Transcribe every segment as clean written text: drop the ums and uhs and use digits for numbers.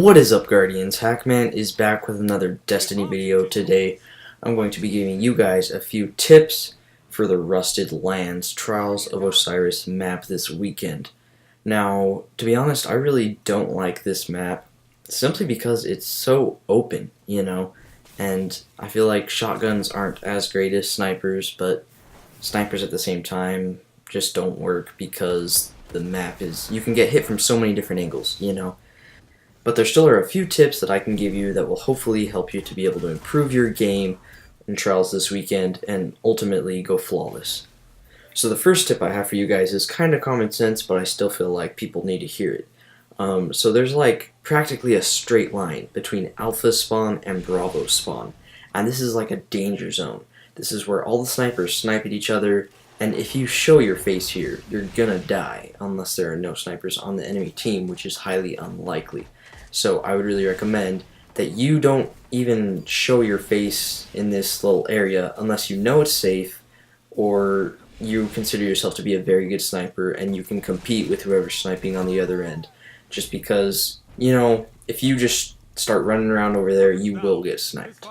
What is up, Guardians? Hackman is back with another Destiny video. Today I'm going to be giving you guys a few tips for the Rusted Lands Trials of Osiris map this weekend. Now, to be honest, I really don't like this map simply because it's so open, and I feel like shotguns aren't as great as snipers, but snipers at the same time just don't work because the map is, you can get hit from so many different angles, But there still are a few tips that I can give you that will hopefully help you to be able to improve your game in Trials this weekend and ultimately go flawless. So the first tip I have for you guys is kind of common sense, but I still feel like people need to hear it. So there's like practically a straight line between Alpha spawn and Bravo spawn, and this is like a danger zone. This is where all the snipers snipe at each other, and if you show your face here, you're gonna die unless there are no snipers on the enemy team, which is highly unlikely. So I would really recommend that you don't even show your face in this little area unless you know it's safe or you consider yourself to be a very good sniper and you can compete with whoever's sniping on the other end. Just because, if you just start running around over there, you will get sniped.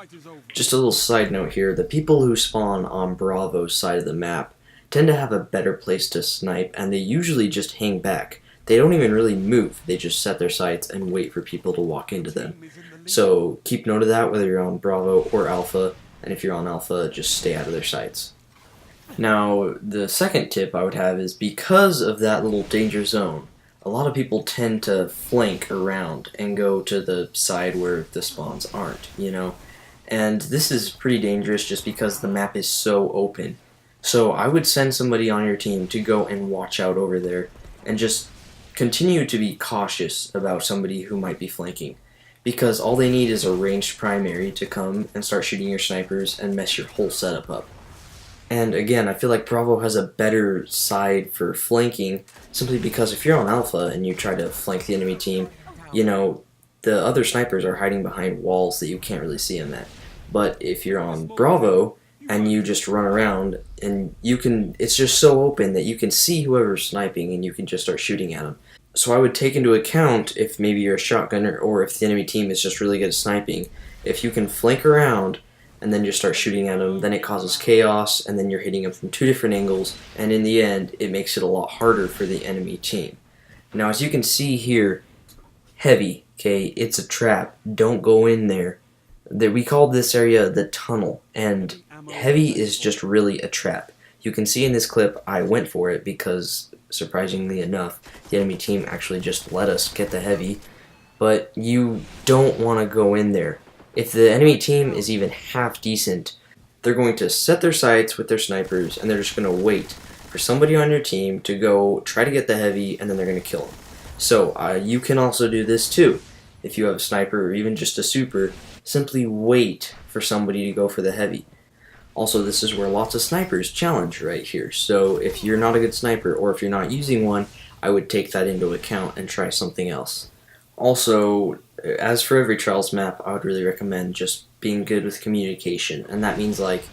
Just a little side note here, the people who spawn on Bravo's side of the map tend to have a better place to snipe, and they usually just hang back. They don't even really move, they just set their sights and wait for people to walk into them. So keep note of that whether you're on Bravo or Alpha, and if you're on Alpha, just stay out of their sights. Now, the second tip I would have is because of that little danger zone, a lot of people tend to flank around and go to the side where the spawns aren't, And this is pretty dangerous just because the map is so open. So I would send somebody on your team to go and watch out over there and just continue to be cautious about somebody who might be flanking, because all they need is a ranged primary to come and start shooting your snipers and mess your whole setup up. And again, I feel like Bravo has a better side for flanking simply because if you're on Alpha and you try to flank the enemy team, the other snipers are hiding behind walls that you can't really see them at. But if you're on Bravo and you just run around and it's just so open that you can see whoever's sniping and you can just start shooting at them. So I would take into account if maybe you're a shotgunner or if the enemy team is just really good at sniping. If you can flank around and then just start shooting at them, then it causes chaos and then you're hitting them from two different angles, and in the end it makes it a lot harder for the enemy team. Now, as you can see here, heavy, okay, it's a trap. Don't go in there. We called this area the tunnel, and heavy is just really a trap. You can see in this clip I went for it because, surprisingly enough, the enemy team actually just let us get the heavy, but you don't want to go in there. If the enemy team is even half decent, they're going to set their sights with their snipers and they're just going to wait for somebody on your team to go try to get the heavy, and then they're going to kill them. So you can also do this too. If you have a sniper or even just a super, simply wait for somebody to go for the heavy. Also, this is where lots of snipers challenge right here. So if you're not a good sniper or if you're not using one, I would take that into account and try something else. Also, as for every Trials map, I would really recommend just being good with communication. And that means, like,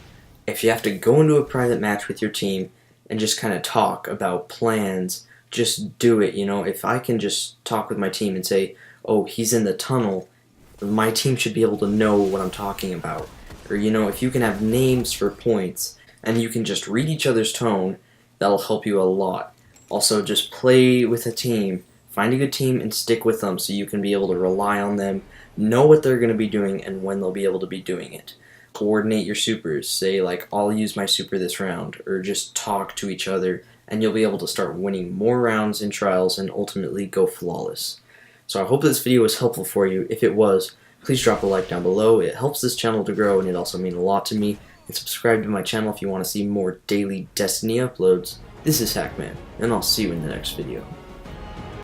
if you have to go into a private match with your team and just kind of talk about plans, just do it, If I can just talk with my team and say, oh, he's in the tunnel, my team should be able to know what I'm talking about. Or, if you can have names for points and you can just read each other's tone, that'll help you a lot. Also, just play with a team. Find a good team and stick with them so you can be able to rely on them, know what they're going to be doing and when they'll be able to be doing it. Coordinate your supers. Say, like, I'll use my super this round, or just talk to each other, and you'll be able to start winning more rounds in Trials and ultimately go flawless. So I hope this video was helpful for you. If it was, please drop a like down below. It helps this channel to grow and it also means a lot to me. And subscribe to my channel if you want to see more daily Destiny uploads. This is Hackman, and I'll see you in the next video.